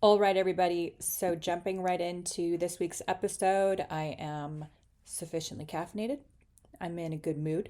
All right, everybody. So, jumping right into this week's episode, I am sufficiently caffeinated. I'm in a good mood,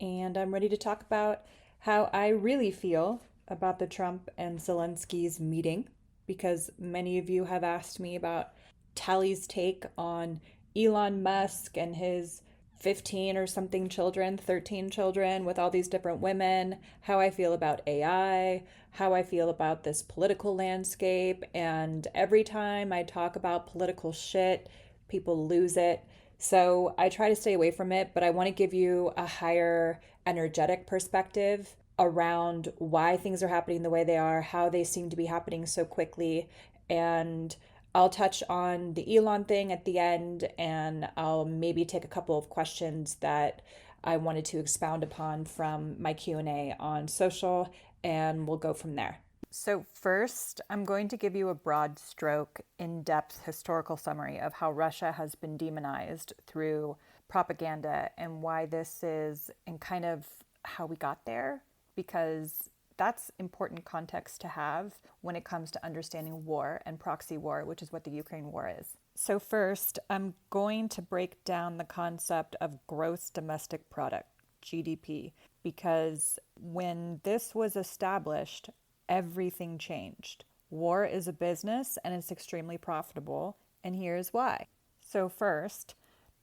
and I'm ready to talk about how I really feel about the Trump and Zelensky's meeting because many of you have asked me about Tally's take on Elon Musk and his 15 or something children, 13 children with all these different women, how I feel about AI, how I feel about this political landscape. And every time I talk about political shit, people lose it. So I try to stay away from it, but I want to give you a higher energetic perspective around why things are happening the way they are, how they seem to be happening so quickly. And I'll touch on the Elon thing at the end, and I'll maybe take a couple of questions that I wanted to expound upon from my Q&A on social, and we'll go from there. So, first, I'm going to give you a broad stroke, in depth historical summary of how Russia has been demonized through propaganda and why this is, and kind of how we got there, because that's important context to have when it comes to understanding war and proxy war, which is what the Ukraine war is. So, first, I'm going to break down the concept of gross domestic product, GDP, because when this was established, everything changed. War is a business and it's extremely profitable, and here's why. So, first,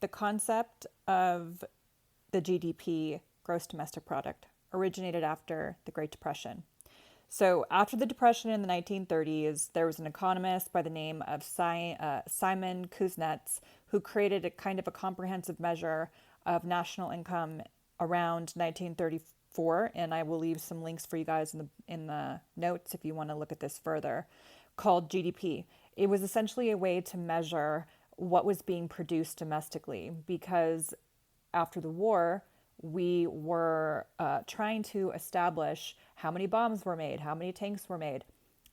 the concept of the GDP, gross domestic product, originated after the Great Depression. So, after the Depression in the 1930s, there was an economist by the name of Simon Kuznets who created a kind of a comprehensive measure of national income around 1934, and I will leave some links for you guys in the notes if you want to look at this further, called GDP. It was essentially a way to measure what was being produced domestically because after the war, we were trying to establish how many bombs were made, how many tanks were made.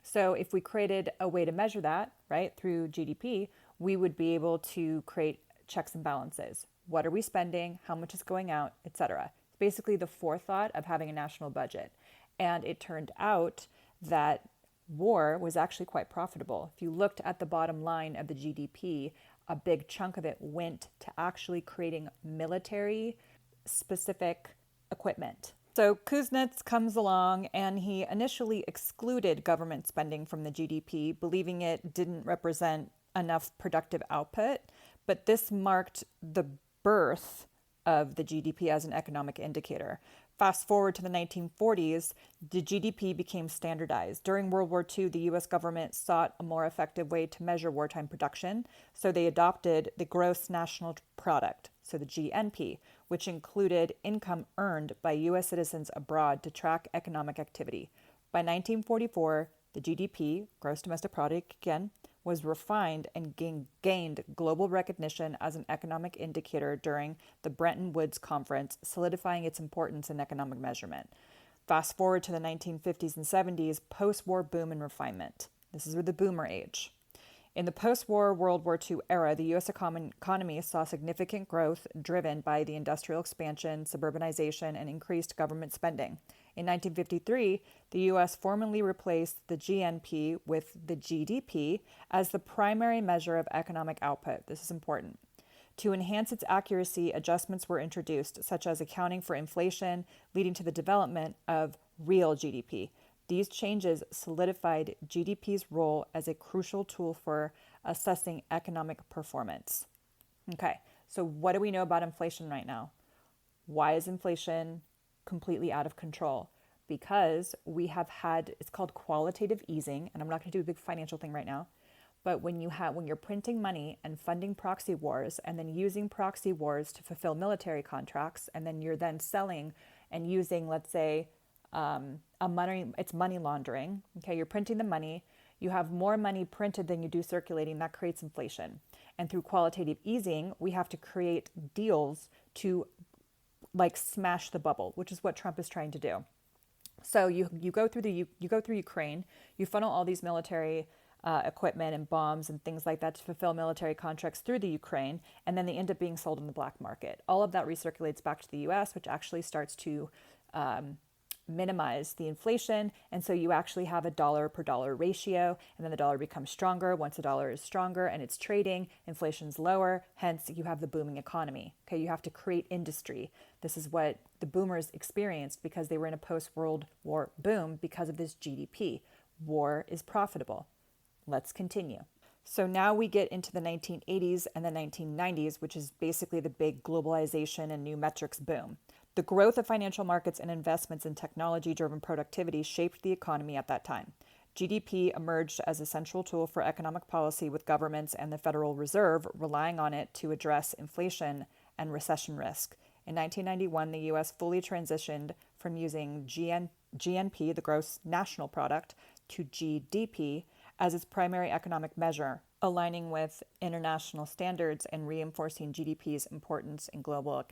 So if we created a way to measure that, right, through GDP, we would be able to create checks and balances. What are we spending? How much is going out, etc. It's basically the forethought of having a national budget. And it turned out that war was actually quite profitable. If you looked at the bottom line of the GDP, a big chunk of it went to actually creating military specific equipment. So Kuznets comes along and he initially excluded government spending from the GDP, believing it didn't represent enough productive output. But this marked the birth of the GDP as an economic indicator. Fast forward to the 1940s, the GDP became standardized. During World War II, the US government sought a more effective way to measure wartime production, so they adopted the gross national product, so the GNP, which included income earned by US citizens abroad to track economic activity. By 1944, the GDP, gross domestic product again, was refined and gained global recognition as an economic indicator during the Bretton Woods Conference, solidifying its importance in economic measurement. Fast forward to the 1950s and 70s, post-war boom and refinement. This is the boomer age. In the post-war World War II era, the U.S. economy saw significant growth driven by the industrial expansion, suburbanization, and increased government spending. In 1953, the U.S. formally replaced the GNP with the GDP as the primary measure of economic output. This is important. To enhance its accuracy, adjustments were introduced, such as accounting for inflation, leading to the development of real GDP. These changes solidified GDP's role as a crucial tool for assessing economic performance. Okay, so what do we know about inflation right now? Why is inflation completely out of control? Because we have had, it's called qualitative easing, and I'm not going to do a big financial thing right now, but when you're printing money and funding proxy wars and then using proxy wars to fulfill military contracts, and then you're then selling and using, let's say, it's money laundering. Okay, you're printing the money. You have more money printed than you do circulating. That creates inflation. And through qualitative easing, we have to create deals to like smash the bubble, which is what Trump is trying to do. So you go through Ukraine, you funnel all these military equipment and bombs and things like that to fulfill military contracts through the Ukraine, and then they end up being sold in the black market. All of that recirculates back to the U.S., which actually starts to minimize the inflation. And so you actually have a dollar per dollar ratio, and then the dollar becomes stronger. Once the dollar is stronger and it's trading, inflation's lower, hence you have the booming economy. Okay, you have to create industry. This is what the boomers experienced because they were in a post-World War boom because of this GDP. War is profitable. Let's continue. So now we get into the 1980s and the 1990s, which is basically the big globalization and new metrics boom. The growth of financial markets and investments in technology-driven productivity shaped the economy at that time. GDP emerged as a central tool for economic policy, with governments and the Federal Reserve relying on it to address inflation and recession risk. In 1991, the U.S. fully transitioned from using GNP, the gross national product, to GDP as its primary economic measure, aligning with international standards and reinforcing GDP's importance in global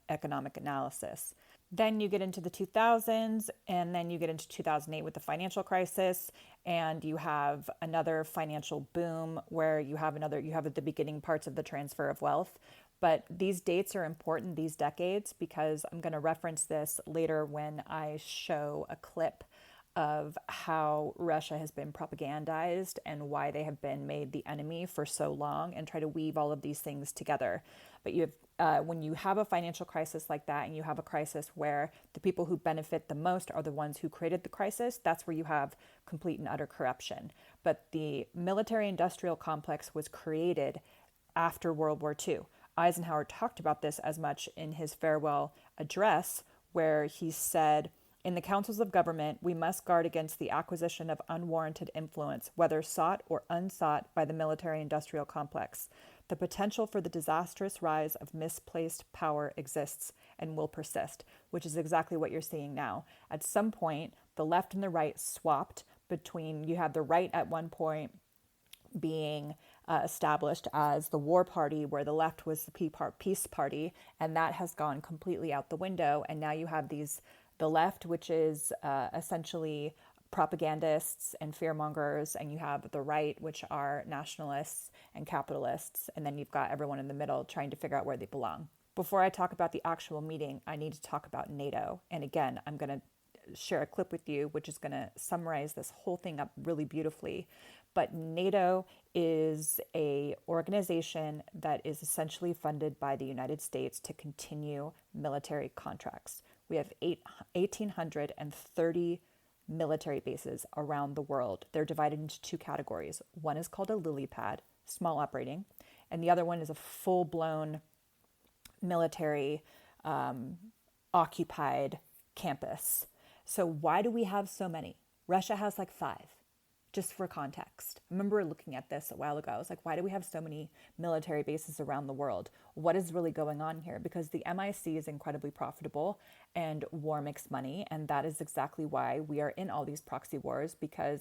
economic analysis. Then you get into the 2000s, and then you get into 2008 with the financial crisis, and you have another financial boom where you have the beginning parts of the transfer of wealth. But these dates are important, these decades, because I'm going to reference this later when I show a clip of how Russia has been propagandized and why they have been made the enemy for so long, and try to weave all of these things together. But you have, when you have a financial crisis like that, and you have a crisis where the people who benefit the most are the ones who created the crisis, that's where you have complete and utter corruption. But the military-industrial complex was created after World War II. Eisenhower talked about this as much in his farewell address, where he said, "In the councils of government, we must guard against the acquisition of unwarranted influence, whether sought or unsought by the military-industrial complex. The potential for the disastrous rise of misplaced power exists and will persist," which is exactly what you're seeing now. At some point, the left and the right swapped between, you have the right at one point being established as the war party, where the left was the peace party, and that has gone completely out the window. And now you have the left, which is essentially propagandists and fearmongers, and you have the right, which are nationalists and capitalists, and then you've got everyone in the middle trying to figure out where they belong. Before I talk about the actual meeting, I need to talk about NATO. And again, I'm going to share a clip with you, which is going to summarize this whole thing up really beautifully. But NATO is a organization that is essentially funded by the United States to continue military contracts. We have 1,830 military bases around the world. They're divided into two categories. One is called a lily pad, small operating, and the other one is a full-blown military occupied campus. So why do we have so many? Russia has like 5, just for context. I remember looking at this a while ago. I was like, why do we have so many military bases around the world? What is really going on here? Because the MIC is incredibly profitable and war makes money. And that is exactly why we are in all these proxy wars, because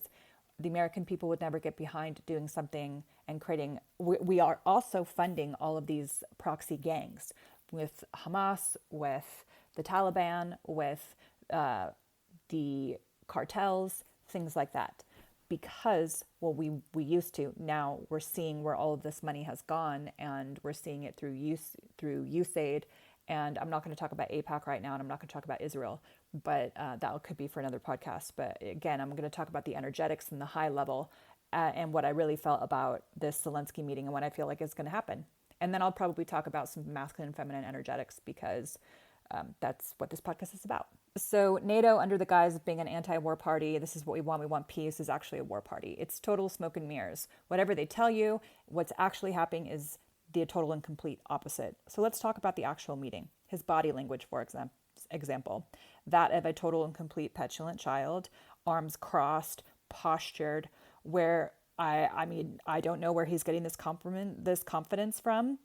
the American people would never get behind doing something and creating. We are also funding all of these proxy gangs with Hamas, with the Taliban, with the cartels, things like that. Because, well, we used to. Now we're seeing where all of this money has gone, and we're seeing it through USAID. And I'm not going to talk about AIPAC right now, and I'm not going to talk about Israel, but that could be for another podcast. But again, I'm going to talk about the energetics and the high level, and what I really felt about this Zelensky meeting and what I feel like is going to happen. And then I'll probably talk about some masculine and feminine energetics, because that's what this podcast is about. So NATO, under the guise of being an anti-war party, this is what we want peace, is actually a war party. It's total smoke and mirrors. Whatever they tell you, what's actually happening is the total and complete opposite. So let's talk about the actual meeting. His body language, for example, that of a total and complete petulant child, arms crossed, postured, where I don't know where he's getting this confidence from.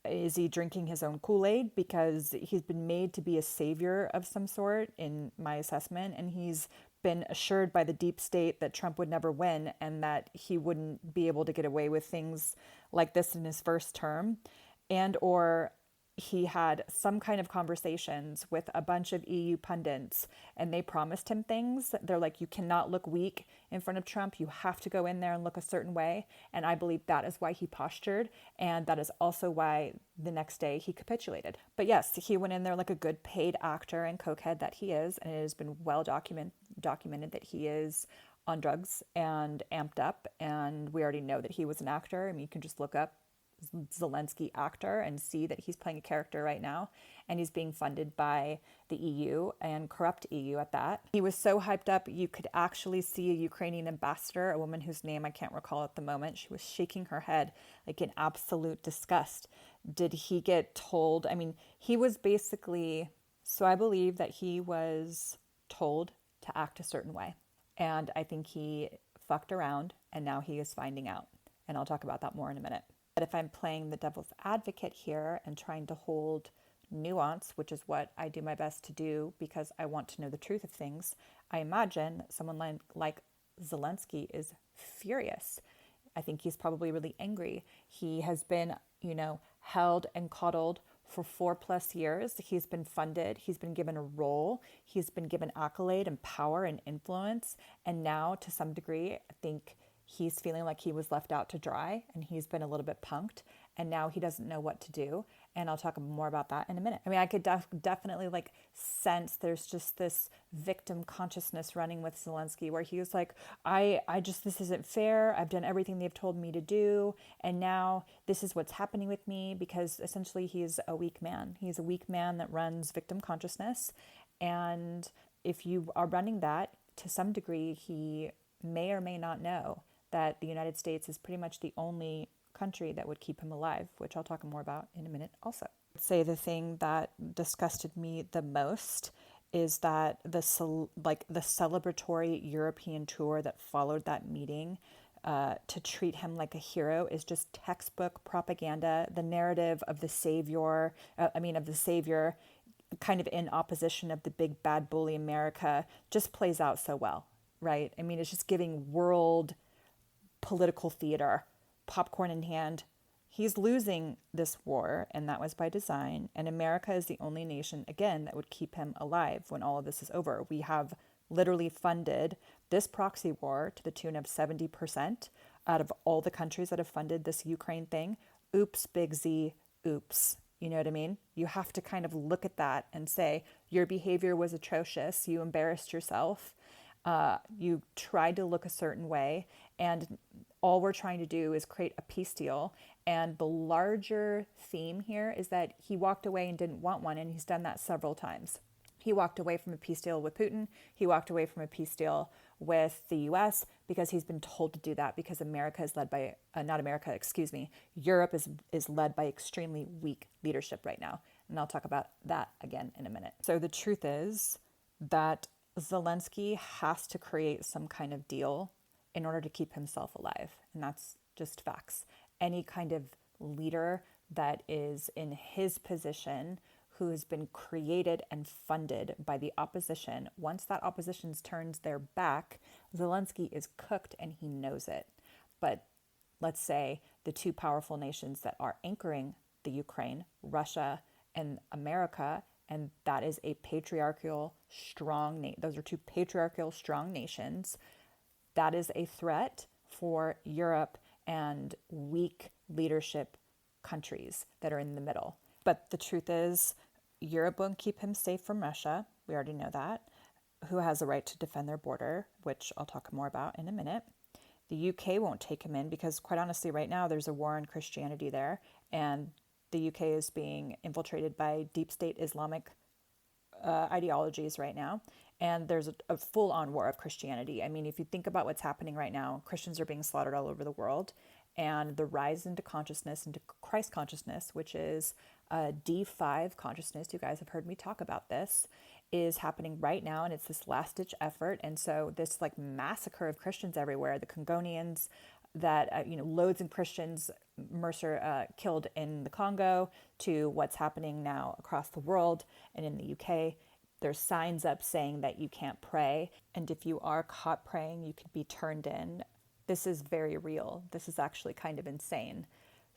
Is he drinking his own Kool-Aid? Because he's been made to be a savior of some sort, in my assessment, and he's been assured by the deep state that Trump would never win and that he wouldn't be able to get away with things like this in his first term. And or he had some kind of conversations with a bunch of EU pundits, and they promised him things. They're like, you cannot look weak in front of Trump. You have to go in there and look a certain way. And I believe that is why he postured. And that is also why the next day he capitulated. But yes, he went in there like a good paid actor and cokehead that he is. And it has been well documented that he is on drugs and amped up. And we already know that he was an actor. I mean, you can just look up Zelensky actor and see that he's playing a character right now, and he's being funded by the EU and corrupt EU at that. He was so hyped up, you could actually see a Ukrainian ambassador, a woman whose name I can't recall at the moment. She was shaking her head like in absolute disgust. Did he get told? I mean, he was basically, so I believe that he was told to act a certain way. And I think he fucked around, and now he is finding out. And I'll talk about that more in a minute. But if I'm playing the devil's advocate here and trying to hold nuance, which is what I do my best to do because I want to know the truth of things, I imagine someone like Zelensky is furious. I think he's probably really angry. He has been, held and coddled for 4+ years. He's been funded. He's been given a role. He's been given accolade and power and influence. And now, to some degree, I think he's feeling like he was left out to dry, and he's been a little bit punked, and now he doesn't know what to do. And I'll talk more about that in a minute. I mean, I could definitely sense there's just this victim consciousness running with Zelensky, where he was like, this isn't fair. I've done everything they've told me to do. And now this is what's happening with me, because essentially he's a weak man. He's a weak man that runs victim consciousness. And if you are running that, to some degree, he may or may not know that the United States is pretty much the only country that would keep him alive, which I'll talk more about in a minute also. I'd say the thing that disgusted me the most is that the celebratory European tour that followed that meeting to treat him like a hero is just textbook propaganda. The narrative of the savior, kind of in opposition of the big bad bully America, just plays out so well, right? I mean, it's just giving world political theater, popcorn in hand. He's losing this war, and that was by design. And America is the only nation, again, that would keep him alive when all of this is over. We have literally funded this proxy war to the tune of 70% out of all the countries that have funded this Ukraine thing. Oops, big Z, oops. You know what I mean? You have to kind of look at that and say, your behavior was atrocious. You embarrassed yourself. You tried to look a certain way, and all we're trying to do is create a peace deal. And the larger theme here is that he walked away and didn't want one, and he's done that several times. He walked away from a peace deal with Putin. He walked away from a peace deal with the US because he's been told to do that, because America is led by, Europe is led by extremely weak leadership right now. And I'll talk about that again in a minute. So the truth is that Zelensky has to create some kind of deal in order to keep himself alive. And that's just facts. Any kind of leader that is in his position, who has been created and funded by the opposition, once that opposition turns their back, Zelensky is cooked and he knows it. But let's say the two powerful nations that are anchoring the Ukraine, Russia and America, and that is a patriarchal strong those are two patriarchal strong nations. That is a threat for Europe and weak leadership countries that are in the middle. But the truth is, Europe won't keep him safe from Russia. We already know that. Who has a right to defend their border, which I'll talk more about in a minute. The UK won't take him in because, quite honestly, right now there's a war on Christianity there, and the UK is being infiltrated by deep state Islamic ideologies right now. And there's a full-on war of Christianity. I mean, if you think about what's happening right now, Christians are being slaughtered all over the world. And the rise into consciousness, into Christ consciousness, which is D5 consciousness, you guys have heard me talk about this, is happening right now. And it's this last-ditch effort. And so this massacre of Christians everywhere, the Congonians, that, loads of Christians Mercer killed in the Congo, to what's happening now across the world and in the UK. There's signs up saying that you can't pray. And if you are caught praying, you could be turned in. This is very real. This is actually kind of insane.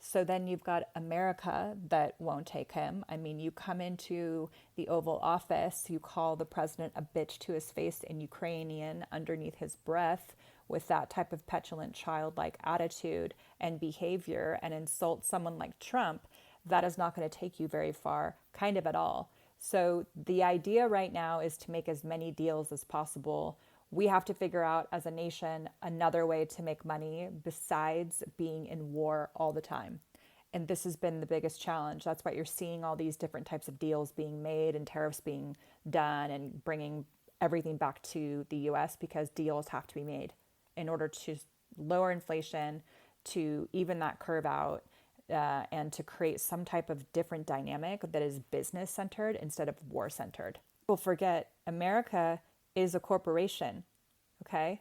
So then you've got America that won't take him. I mean, you come into the Oval Office, you call the president a bitch to his face in Ukrainian underneath his breath with that type of petulant childlike attitude and behavior, and insult someone like Trump. That is not going to take you very far, kind of at all. So the idea right now is to make as many deals as possible. We have to figure out as a nation another way to make money besides being in war all the time. And this has been the biggest challenge. That's why you're seeing all these different types of deals being made and tariffs being done and bringing everything back to the US, because deals have to be made in order to lower inflation, to even that curve out, and to create some type of different dynamic that is business centered instead of war centered. People forget America is a corporation, okay?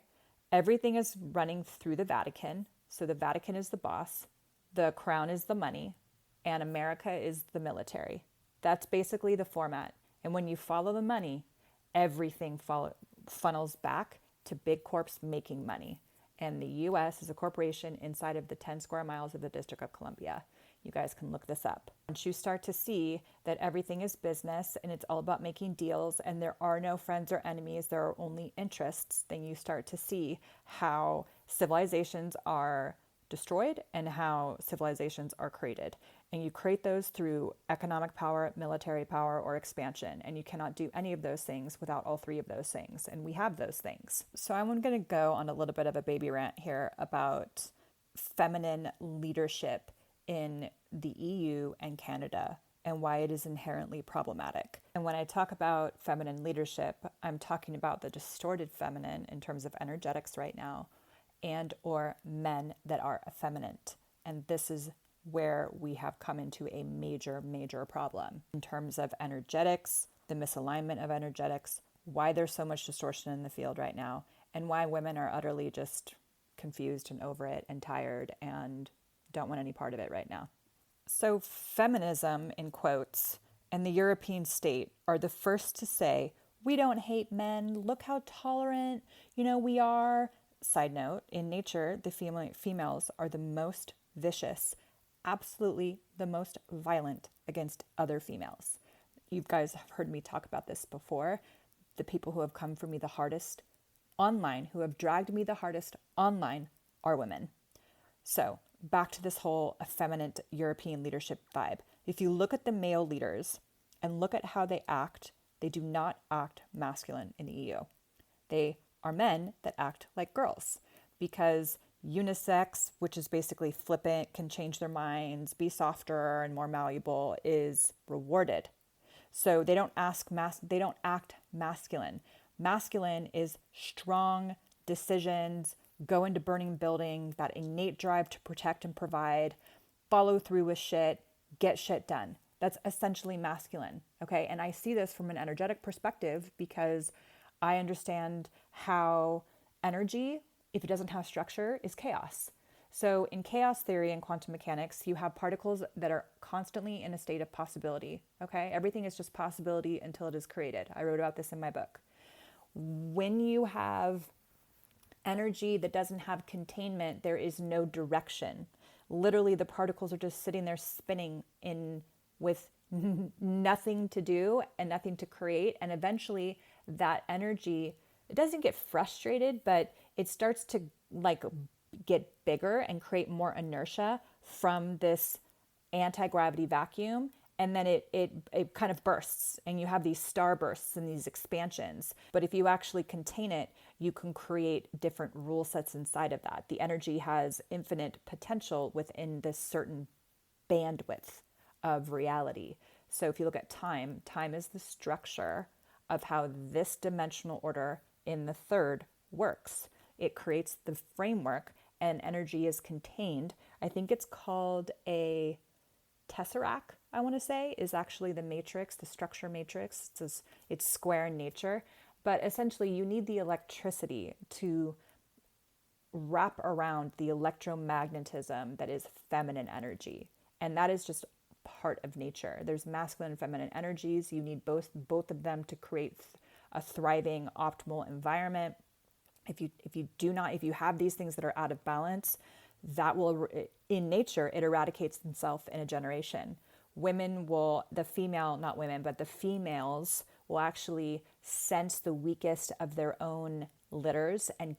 Everything is running through the Vatican. So the Vatican is the boss, the crown is the money, and America is the military. That's basically the format. And when you follow the money, everything funnels back to big corps making money. And the US is a corporation inside of the 10 square miles of the District of Columbia. You guys can look this up. Once you start to see that everything is business and it's all about making deals and there are no friends or enemies, there are only interests, then you start to see how civilizations are destroyed and how civilizations are created. And you create those through economic power, military power, or expansion. And you cannot do any of those things without all three of those things. And we have those things. So I'm going to go on a little bit of a baby rant here about feminine leadership in the EU and Canada and why it is inherently problematic. And when I talk about feminine leadership, I'm talking about the distorted feminine in terms of energetics right now, and or men that are effeminate. And this is where we have come into a major, major problem in terms of energetics, the misalignment of energetics, why there's so much distortion in the field right now, and why women are utterly just confused and over it and tired and don't want any part of it right now. So feminism, in quotes, and the European state are the first to say, we don't hate men, look how tolerant, we are. Side note, in nature, the females are the most vicious, absolutely the most violent against other females. You guys have heard me talk about this before. The people who have come for me the hardest online, who have dragged me the hardest online, are women. So back to this whole effeminate European leadership vibe. If you look at the male leaders and look at how they act, they do not act masculine in the EU. They are men that act like girls, because unisex, which is basically flippant, can change their minds, be softer and more malleable, is rewarded. So they don't act masculine. Masculine is strong decisions, go into burning buildings, that innate drive to protect and provide, follow through with shit, get shit done. That's essentially masculine, okay? And I see this from an energetic perspective because I understand how energy, if it doesn't have structure, is chaos. So in chaos theory and quantum mechanics, you have particles that are constantly in a state of possibility, okay? Everything is just possibility until it is created. I wrote about this in my book. When you have energy that doesn't have containment, there is no direction. Literally, the particles are just sitting there spinning in with nothing to do and nothing to create. And eventually that energy, it doesn't get frustrated, but it starts to get bigger and create more inertia from this anti-gravity vacuum. And then it kind of bursts, and you have these star bursts and these expansions. But if you actually contain it, you can create different rule sets inside of that. The energy has infinite potential within this certain bandwidth of reality. So if you look at time, time is the structure of how this dimensional order in the third works. It creates the framework, and energy is contained. I think it's called a tesseract, I want to say, is actually the matrix, the structure matrix. It's square in nature. But essentially, you need the electricity to wrap around the electromagnetism that is feminine energy. And that is just part of nature. There's masculine and feminine energies. You need both of them to create a thriving, optimal environment. If you have these things that are out of balance, that will, in nature, it eradicates itself in a generation. Women will, the female, not women, but the females will actually sense the weakest of their own litters and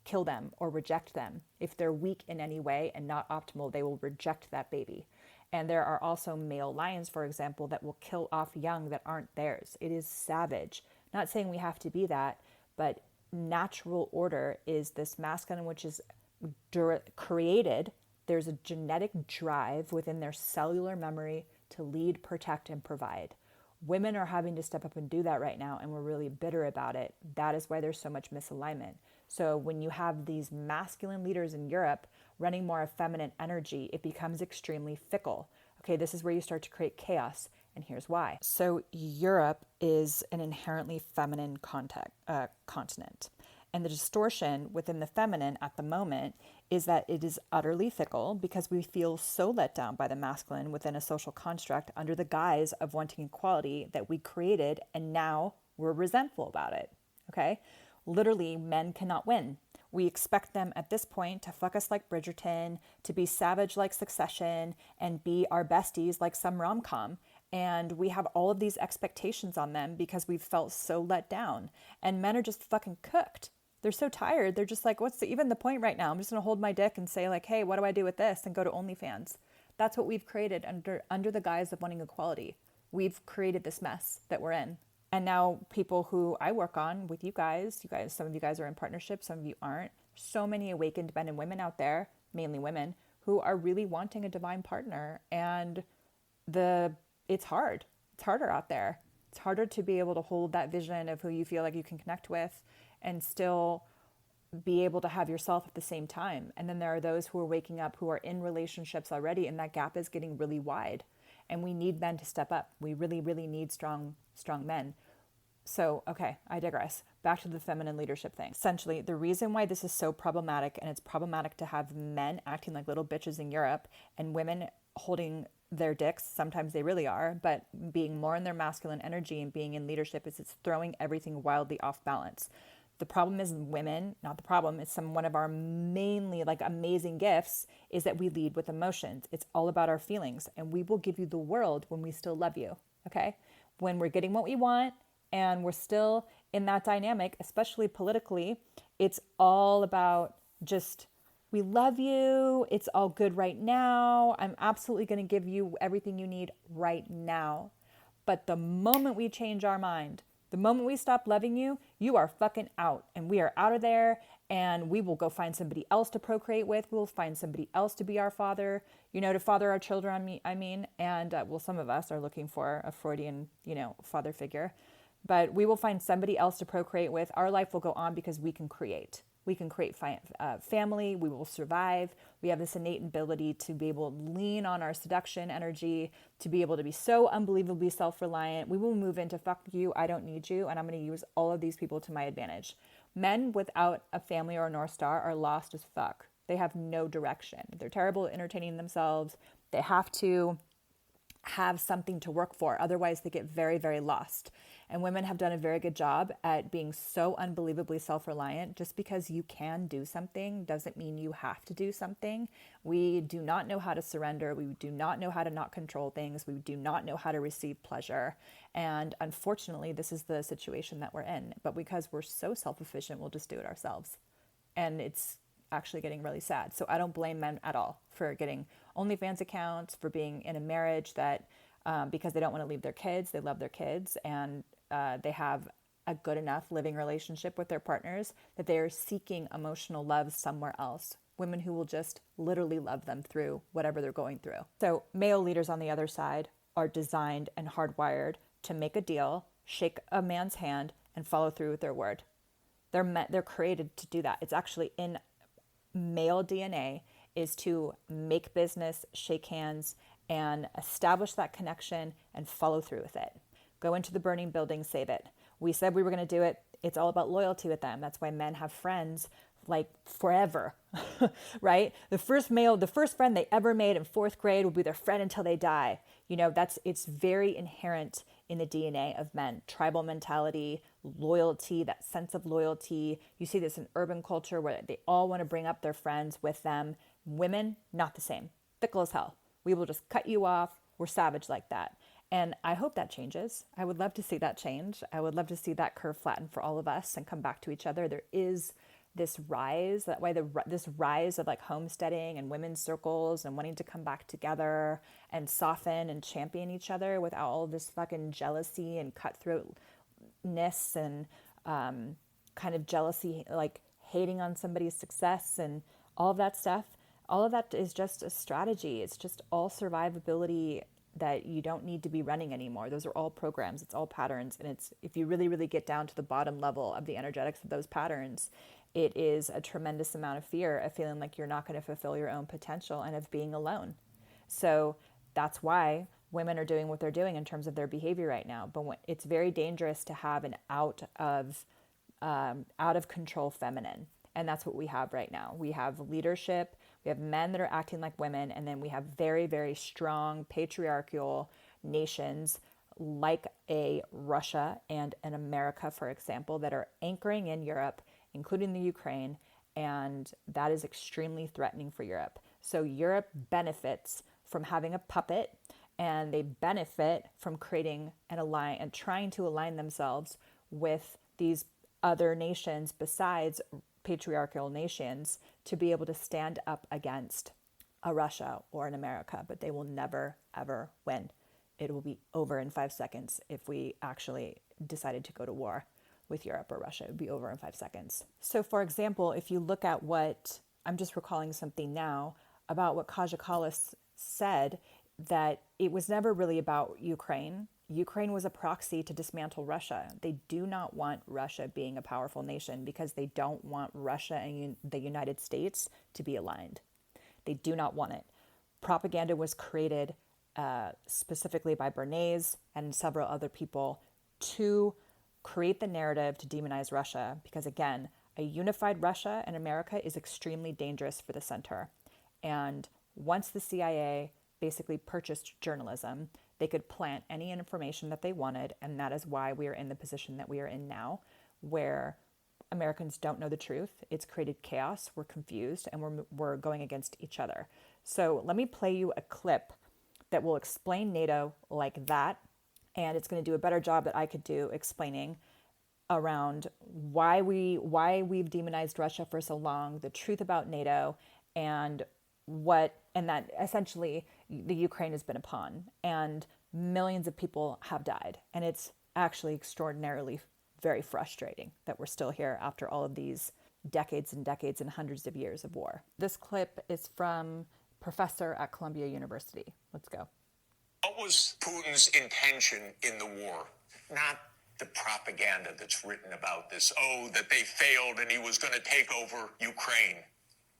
kill them or reject them. If they're weak in any way and not optimal, they will reject that baby. And there are also male lions, for example, that will kill off young that aren't theirs. It is savage. Not saying we have to be that, but natural order is this masculine, which is created. There's a genetic drive within their cellular memory to lead, protect, and provide. Women are having to step up and do that right now, and we're really bitter about it. That is why there's so much misalignment. So when you have these masculine leaders in Europe running more of feminine energy, it becomes extremely fickle. Okay, this is where you start to create chaos, and here's why. So Europe is an inherently feminine continent. And the distortion within the feminine at the moment is that it is utterly fickle because we feel so let down by the masculine within a social construct under the guise of wanting equality that we created, and now we're resentful about it. Okay? Literally, men cannot win. We expect them at this point to fuck us like Bridgerton, to be savage like Succession, and be our besties like some rom-com. And we have all of these expectations on them because we've felt so let down. And men are just fucking cooked. They're so tired. They're just like, what's even the point right now? I'm just going to hold my dick and say like, hey, what do I do with this? And go to OnlyFans. That's what we've created under the guise of wanting equality. We've created this mess that we're in. And now people who I work on with you guys, some of you guys are in partnership, some of you aren't. So many awakened men and women out there, mainly women, who are really wanting a divine partner. And it's hard. It's harder out there. It's harder to be able to hold that vision of who you feel like you can connect with and still be able to have yourself at the same time. And then there are those who are waking up who are in relationships already, and that gap is getting really wide. And we need men to step up. We really, really need strong men. So, okay, I digress. Back to the feminine leadership thing. Essentially, the reason why this is so problematic, and it's problematic to have men acting like little bitches in Europe and women holding their dicks, sometimes they really are, but being more in their masculine energy and being in leadership is it's throwing everything wildly off balance. The problem is women, not the problem, it's one of our mainly like amazing gifts is that we lead with emotions. It's all about our feelings, and we will give you the world when we still love you, okay? When we're getting what we want and we're still in that dynamic, especially politically, it's all about just, we love you, it's all good right now, I'm absolutely going to give you everything you need right now. But the moment we change our mind, the moment we stop loving you, you are fucking out, and we are out of there, and we will go find somebody else to procreate with. We'll find somebody else to be our father, to father our children, and well, some of us are looking for a Freudian, father figure, but we will find somebody else to procreate with. Our life will go on because we can create. We can create family. We will survive. We have this innate ability to be able to lean on our seduction energy, to be able to be so unbelievably self-reliant. We will move into fuck you, I don't need you, and I'm going to use all of these people to my advantage. Men without a family or a North Star are lost as fuck. They have no direction. They're terrible at entertaining themselves. They have to have something to work for. Otherwise, they get very, very lost. And women have done a very good job at being so unbelievably self-reliant. Just because you can do something doesn't mean you have to do something. We do not know how to surrender. We do not know how to not control things. We do not know how to receive pleasure. And unfortunately, this is the situation that we're in. But because we're so self-efficient, we'll just do it ourselves. And it's actually getting really sad. So I don't blame men at all for getting OnlyFans accounts, for being in a marriage that because they don't want to leave their kids, they love their kids, and they have a good enough living relationship with their partners that they are seeking emotional love somewhere else. Women who will just literally love them through whatever they're going through. So male leaders on the other side are designed and hardwired to make a deal, shake a man's hand, and follow through with their word. They're created to do that. It's actually in male DNA is to make business, shake hands, and establish that connection and follow through with it. Go into the burning building, save it. We said we were going to do it. It's all about loyalty with them. That's why men have friends like forever, right? The first friend they ever made in 4th grade will be their friend until they die. It's very inherent in the DNA of men. Tribal mentality, loyalty, that sense of loyalty. You see this in urban culture where they all want to bring up their friends with them. Women, not the same. Fickle as hell. We will just cut you off. We're savage like that. And I hope that changes. I would love to see that change. I would love to see that curve flatten for all of us and come back to each other. There is this rise, this rise of like homesteading and women's circles and wanting to come back together and soften and champion each other without all this fucking jealousy and cutthroatness and kind of jealousy, like hating on somebody's success and all of that stuff. All of that is just a strategy. It's just all survivability that you don't need to be running anymore. Those are all programs. It's all patterns. And it's, if you really, really get down to the bottom level of the energetics of those patterns, it is a tremendous amount of fear of feeling like you're not going to fulfill your own potential and of being alone. So that's why women are doing what they're doing in terms of their behavior right now. But it's very dangerous to have an out of control feminine. And that's what we have right now. We have leadership, we have men that are acting like women, and then we have very, very strong patriarchal nations like a Russia and an America, for example, that are anchoring in Europe, including the Ukraine, and that is extremely threatening for Europe. So Europe benefits from having a puppet, and they benefit from creating an alliance and trying to align themselves with these other nations besides patriarchal nations to be able to stand up against a Russia or an America, but they will never, ever win. It will be over in 5 seconds if we actually decided to go to war with Europe or Russia. It would be over in 5 seconds. So for example, if you look at what, I'm just recalling something now about what Kaja Kallas said, that it was never really about Ukraine. Ukraine was a proxy to dismantle Russia. They do not want Russia being a powerful nation because they don't want Russia and the United States to be aligned. They do not want it. Propaganda was created specifically by Bernays and several other people to create the narrative to demonize Russia because, again, a unified Russia and America is extremely dangerous for the center. And once the CIA basically purchased journalism, they could plant any information that they wanted, and that is why we are in the position that we are in now, where Americans don't know the truth. It's created chaos, we're confused, and we're going against each other. So let me play you a clip that will explain NATO like that, and it's going to do a better job that I could do explaining around why we've demonized Russia for so long, the truth about NATO, and that essentially the Ukraine has been a pawn and millions of people have died. And it's actually extraordinarily very frustrating that we're still here after all of these decades and decades and hundreds of years of war. This clip is from professor at Columbia University. Let's go. What was Putin's intention in the war? Not the propaganda that's written about this. Oh, that they failed and he was going to take over Ukraine.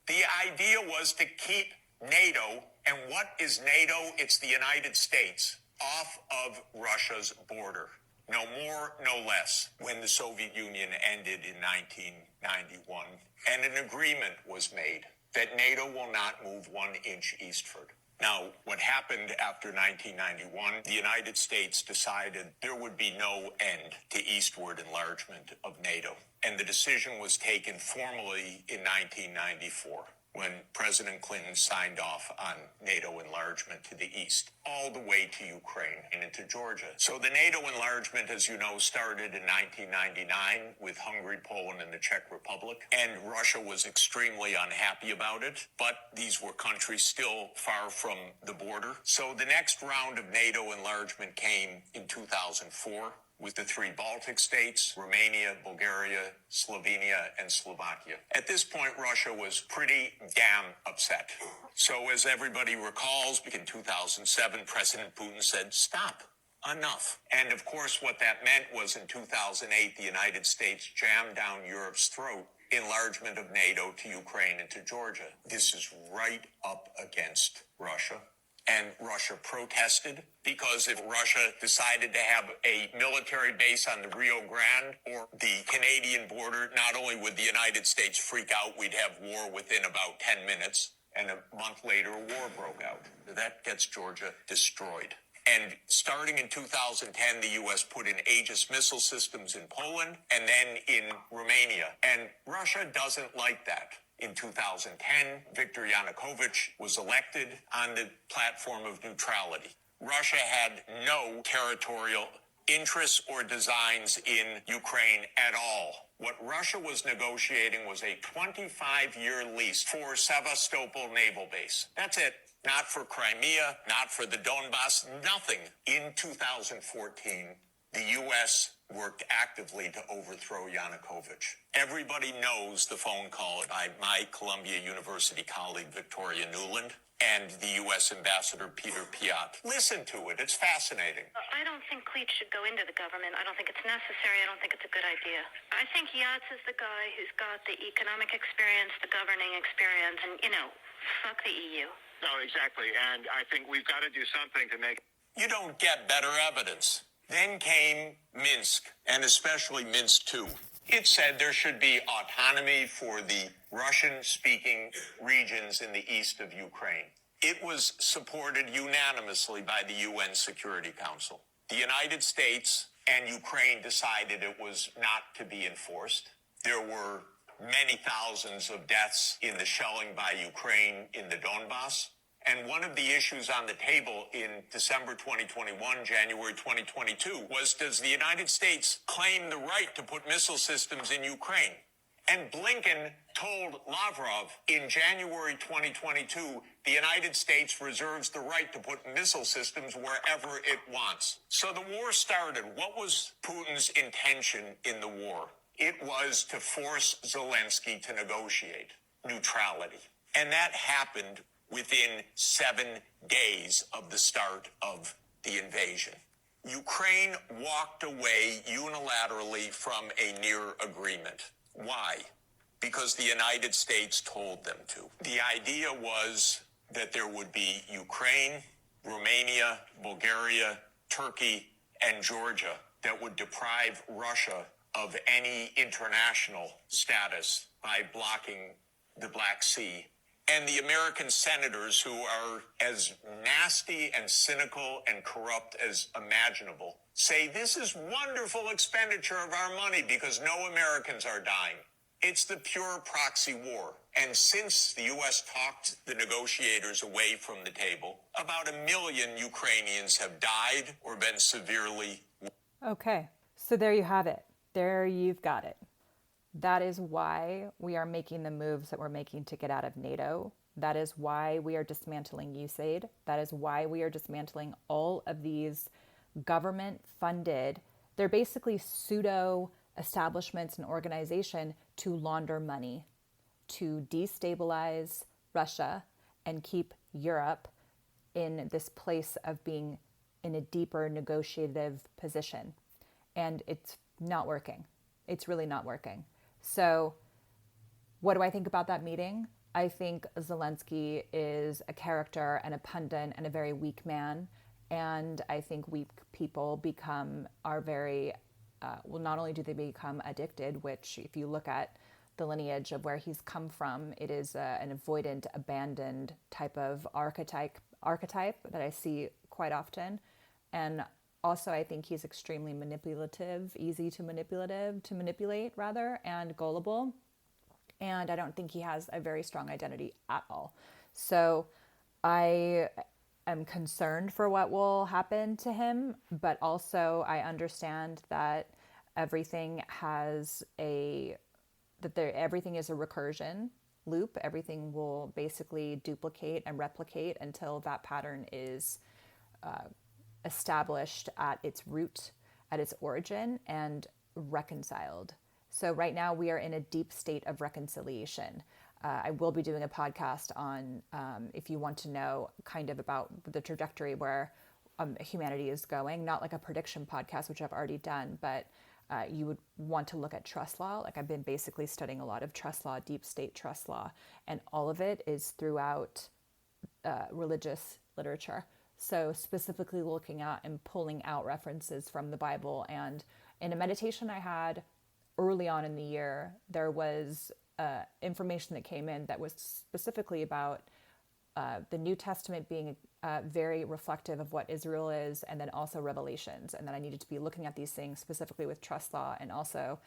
The idea was to keep NATO, and what is NATO? It's the United States, off of Russia's border. No more, no less. When the Soviet Union ended in 1991, and an agreement was made that NATO will not move 1 inch eastward. Now, what happened after 1991, the United States decided there would be no end to eastward enlargement of NATO. And the decision was taken formally in 1994 when President Clinton signed off on NATO enlargement to the east, all the way to Ukraine and into Georgia. So the NATO enlargement, as you know, started in 1999 with Hungary, Poland, and the Czech Republic. And Russia was extremely unhappy about it, but these were countries still far from the border. So the next round of NATO enlargement came in 2004. With the 3 Baltic states, Romania, Bulgaria, Slovenia, and Slovakia. At this point, Russia was pretty damn upset. So as everybody recalls, in 2007, President Putin said, stop, enough. And of course, what that meant was in 2008, the United States jammed down Europe's throat enlargement of NATO to Ukraine and to Georgia. This is right up against Russia. And Russia protested because if Russia decided to have a military base on the Rio Grande or the Canadian border, not only would the United States freak out, we'd have war within about 10 minutes. And a month later, a war broke out. That gets Georgia destroyed. And starting in 2010, the U.S. put in Aegis missile systems in Poland and then in Romania. And Russia doesn't like that. In 2010, Viktor Yanukovych was elected on the platform of neutrality. Russia had no territorial interests or designs in Ukraine at all. What Russia was negotiating was a 25-year lease for Sevastopol naval base. That's it. Not for Crimea, not for the Donbass, nothing. In 2014, the U.S. worked actively to overthrow Yanukovych. Everybody knows the phone call by my Columbia University colleague, Victoria Nuland, and the U.S. Ambassador Peter Piot. Listen to it. It's fascinating. I don't think Cleach should go into the government. I don't think it's necessary. I don't think it's a good idea. I think Yats is the guy who's got the economic experience, the governing experience, and, fuck the EU. No, exactly. And I think we've got to do something to make... You don't get better evidence. Then came Minsk, and especially Minsk II. It said there should be autonomy for the Russian-speaking regions in the east of Ukraine. It was supported unanimously by the UN Security Council. The United States and Ukraine decided it was not to be enforced. There were many thousands of deaths in the shelling by Ukraine in the Donbass. And one of the issues on the table in December 2021, January 2022, was, does the United States claim the right to put missile systems in Ukraine? And Blinken told Lavrov in January 2022, the United States reserves the right to put missile systems wherever it wants. So the war started. What was Putin's intention in the war? It was to force Zelensky to negotiate neutrality. And that happened within 7 days of the start of the invasion. Ukraine walked away unilaterally from a near agreement. Why? Because the United States told them to. The idea was that there would be Ukraine, Romania, Bulgaria, Turkey, and Georgia that would deprive Russia of any international status by blocking the Black Sea. And the American senators, who are as nasty and cynical and corrupt as imaginable, say this is wonderful expenditure of our money because no Americans are dying. It's the pure proxy war. And since the U.S. talked the negotiators away from the table, about 1 million Ukrainians have died or been severely. Okay, so there you have it. There you've got it. That is why we are making the moves that we're making to get out of NATO. That is why we are dismantling USAID. That is why we are dismantling all of these government-funded, they're basically pseudo establishments and organization to launder money, to destabilize Russia and keep Europe in this place of being in a deeper negotiative position. And it's not working. It's really not working. So what do I think about that meeting? I think Zelensky is a character and a pundit and a very weak man. And I think weak people not only do they become addicted, which if you look at the lineage of where he's come from, it is an avoidant, abandoned type of archetype that I see quite often. And also, I think he's extremely easy to manipulate, and gullible. And I don't think he has a very strong identity at all. So I am concerned for what will happen to him, but also I understand that everything is a recursion loop. Everything will basically duplicate and replicate until that pattern is established at its root, at its origin, and reconciled. So right now we are in a deep state of reconciliation. I will be doing a podcast on, if you want to know kind of about the trajectory where humanity is going, not like a prediction podcast, which I've already done, but you would want to look at trust law. Like I've been basically studying a lot of trust law, deep state trust law, and all of it is throughout religious literature. So specifically looking at and pulling out references from the Bible. And in a meditation I had early on in the year, there was information that came in that was specifically about the New Testament being very reflective of what Israel is, and then also Revelations. And that I needed to be looking at these things specifically with trust law and also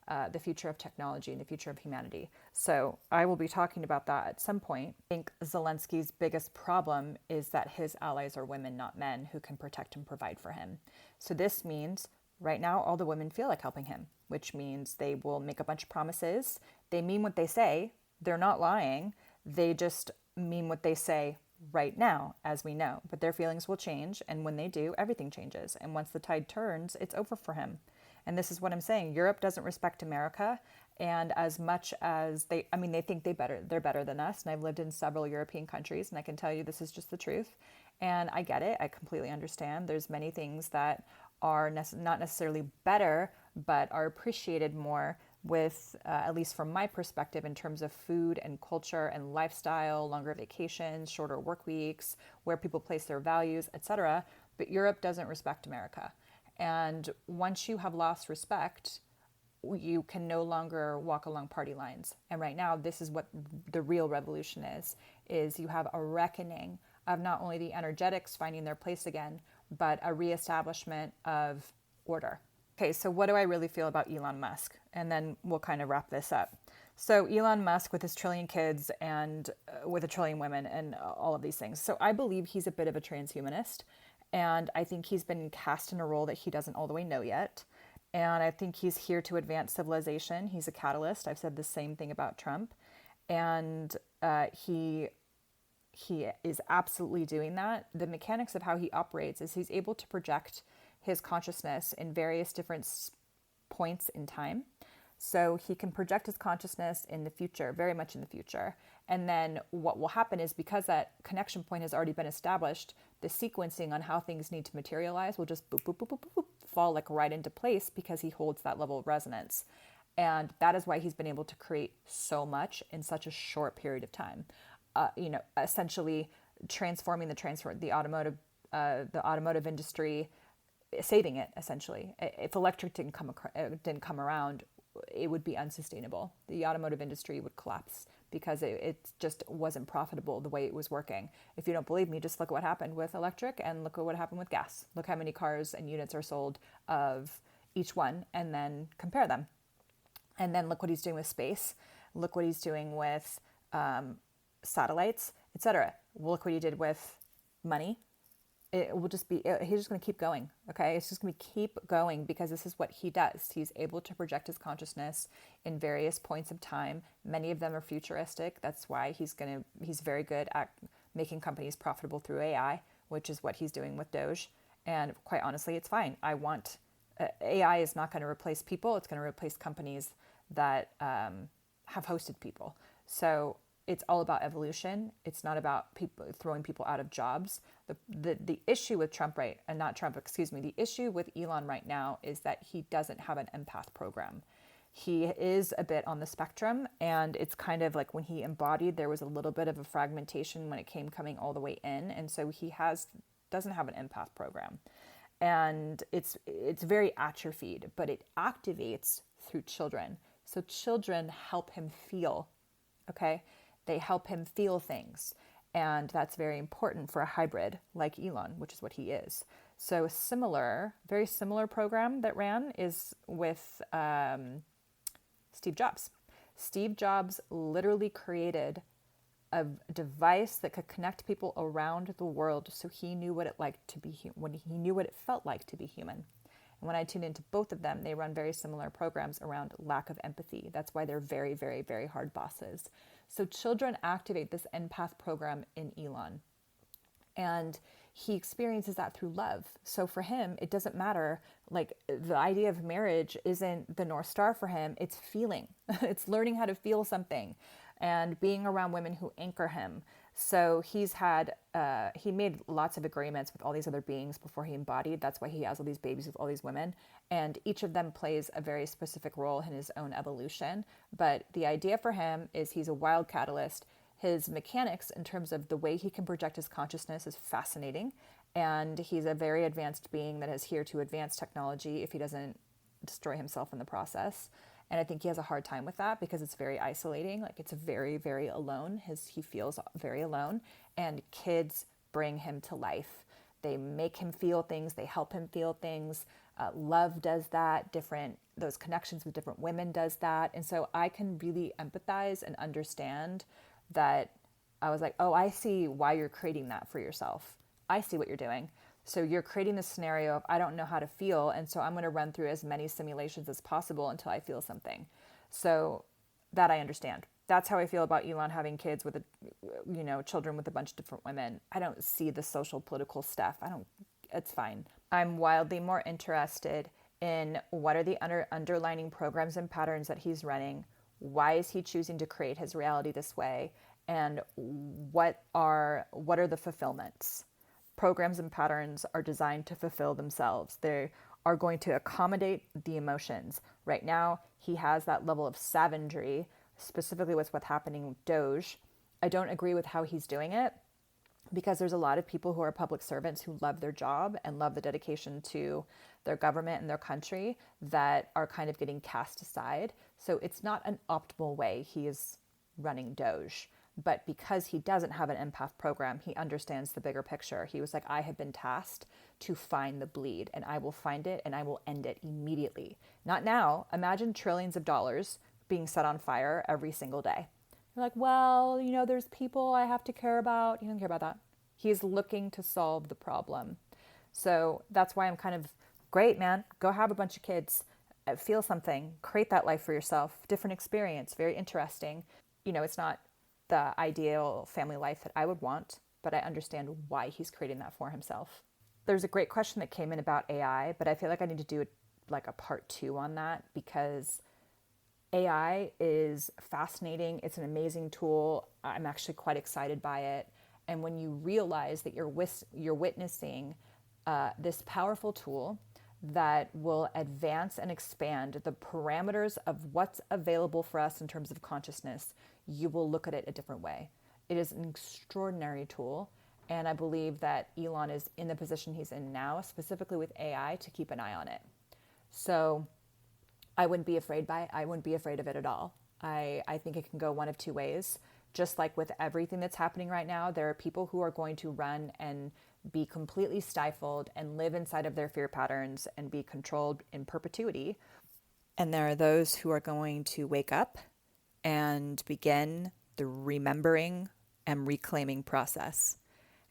the future of technology and the future of humanity. So I will be talking about that at some point. I think Zelensky's biggest problem is that his allies are women, not men, who can protect and provide for him. So this means right now all the women feel like helping him, which means they will make a bunch of promises. They mean what they say. They're not lying. They just mean what they say right now, as we know. But their feelings will change, and when they do, everything changes. And once the tide turns, it's over for him. And this is what I'm saying. Europe doesn't respect America. And as much as they think they're better than us. And I've lived in several European countries, and I can tell you this is just the truth. And I get it. I completely understand. There's many things that are not necessarily better, but are appreciated more with, at least from my perspective, in terms of food and culture and lifestyle, longer vacations, shorter work weeks, where people place their values, etc. But Europe doesn't respect America. And once you have lost respect, you can no longer walk along party lines. And right now, this is what the real revolution is you have a reckoning of not only the energetics finding their place again, but a reestablishment of order. Okay, so what do I really feel about Elon Musk? And then we'll kind of wrap this up. So Elon Musk with his trillion kids and with a trillion women and all of these things. So I believe he's a bit of a transhumanist. And I think he's been cast in a role that he doesn't all the way know yet. And I think he's here to advance civilization. He's a catalyst. I've said the same thing about Trump. And he is absolutely doing that. The mechanics of how he operates is he's able to project his consciousness in various different points in time. So he can project his consciousness in the future, very much in the future. And then what will happen is, because that connection point has already been established, the sequencing on how things need to materialize will just boop, boop, boop, boop, boop, boop, fall like right into place, because he holds that level of resonance. And that is why he's been able to create so much in such a short period of time. Essentially transforming the automotive industry, saving it essentially. If electric didn't come around, it would be unsustainable. The automotive industry would collapse because it just wasn't profitable the way it was working. If you don't believe me, just look at what happened with electric and look at what happened with gas. Look how many cars and units are sold of each one, and then compare them. And then look what he's doing with space. Look what he's doing with satellites, etc. Look what he did with money. It will just be, he's just going to keep going, okay? It's just going to keep going, because this is what he does. He's able to project his consciousness in various points of time. Many of them are futuristic. That's why he's very good at making companies profitable through AI, which is what he's doing with Doge. And quite honestly, it's fine. AI is not going to replace people. It's going to replace companies that have hosted people. So it's all about evolution. It's not about people throwing people out of jobs. The issue with the issue with Elon right now is that he doesn't have an empath program. He is a bit on the spectrum, and it's kind of like when he embodied, there was a little bit of a fragmentation when it coming all the way in, and so he doesn't have an empath program. And it's very atrophied, but it activates through children. So children help him feel, okay? They help him feel things. And that's very important for a hybrid like Elon, which is what he is. So very similar program that ran is with Steve Jobs. Steve Jobs literally created a device that could connect people around the world, so he knew what it felt like to be human. And when I tune into both of them, they run very similar programs around lack of empathy. That's why they're very, very, very hard bosses. So children activate this empath program in Elon. And he experiences that through love. So for him, it doesn't matter. Like, the idea of marriage isn't the North Star for him. It's feeling. It's learning how to feel something and being around women who anchor him. So he made lots of agreements with all these other beings before he embodied. That's why he has all these babies with all these women. And each of them plays a very specific role in his own evolution. But the idea for him is he's a wild catalyst. His mechanics in terms of the way he can project his consciousness is fascinating. And he's a very advanced being that is here to advance technology if he doesn't destroy himself in the process. And I think he has a hard time with that because it's very isolating. Like, it's very, very alone. He feels very alone. And kids bring him to life. They make him feel things. They help him feel things. love does that, those connections with different women does that. And so I can really empathize and understand that. I was like, oh, I see why you're creating that for yourself. I see what you're doing. So you're creating this scenario of, I don't know how to feel, and so I'm going to run through as many simulations as possible until I feel something. So that I understand. That's how I feel about Elon having kids with children with a bunch of different women. I don't see the social political stuff. It's fine. I'm wildly more interested in what are the underlining programs and patterns that he's running. Why is he choosing to create his reality this way? And what are the fulfillments? Programs and patterns are designed to fulfill themselves. They are going to accommodate the emotions. Right now, he has that level of savagery, specifically with what's happening with Doge. I don't agree with how he's doing it, because there's a lot of people who are public servants who love their job and love the dedication to their government and their country that are kind of getting cast aside. So it's not an optimal way he is running Doge. But because he doesn't have an empath program, he understands the bigger picture. He was like, I have been tasked to find the bleed, and I will find it, and I will end it immediately. Not now. Imagine trillions of dollars being set on fire every single day. You're like, well, there's people I have to care about. He doesn't care about that. He's looking to solve the problem. So that's why I'm kind of, great, man. Go have a bunch of kids. Feel something. Create that life for yourself. Different experience. Very interesting. It's not the ideal family life that I would want, but I understand why he's creating that for himself. There's a great question that came in about AI, but I feel like I need to do a part 2 on that, because AI is fascinating. It's an amazing tool. I'm actually quite excited by it. And when you realize that you're witnessing this powerful tool that will advance and expand the parameters of what's available for us in terms of consciousness, you will look at it a different way. It is an extraordinary tool, and I believe that Elon is in the position he's in now, specifically with AI, to keep an eye on it. So I wouldn't be afraid of it at all. I think it can go one of two ways. Just like with everything that's happening right now, there are people who are going to run and be completely stifled and live inside of their fear patterns and be controlled in perpetuity. And there are those who are going to wake up and begin the remembering and reclaiming process.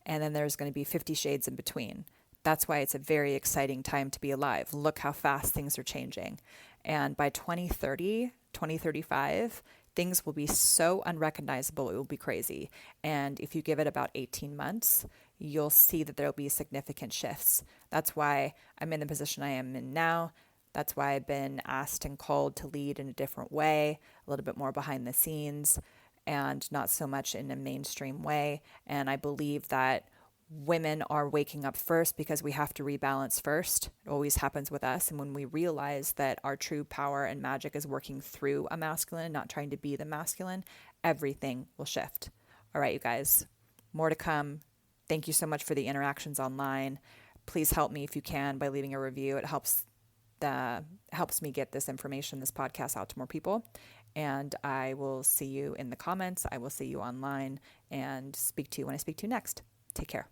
And then there's going to be 50 shades in between. That's why it's a very exciting time to be alive. Look how fast things are changing. And by 2030, 2035, things will be so unrecognizable, it will be crazy. And if you give it about 18 months, you'll see that there will be significant shifts. That's why I'm in the position I am in now. That's why I've been asked and called to lead in a different way, a little bit more behind the scenes, and not so much in a mainstream way. And I believe that women are waking up first, because we have to rebalance first. It always happens with us. And when we realize that our true power and magic is working through a masculine, not trying to be the masculine, everything will shift. All right, you guys, more to come. Thank you so much for the interactions online. Please help me if you can by leaving a review. It helps me get this information, this podcast, out to more people. And I will see you in the comments. I will see you online and speak to you when I speak to you next. Take care.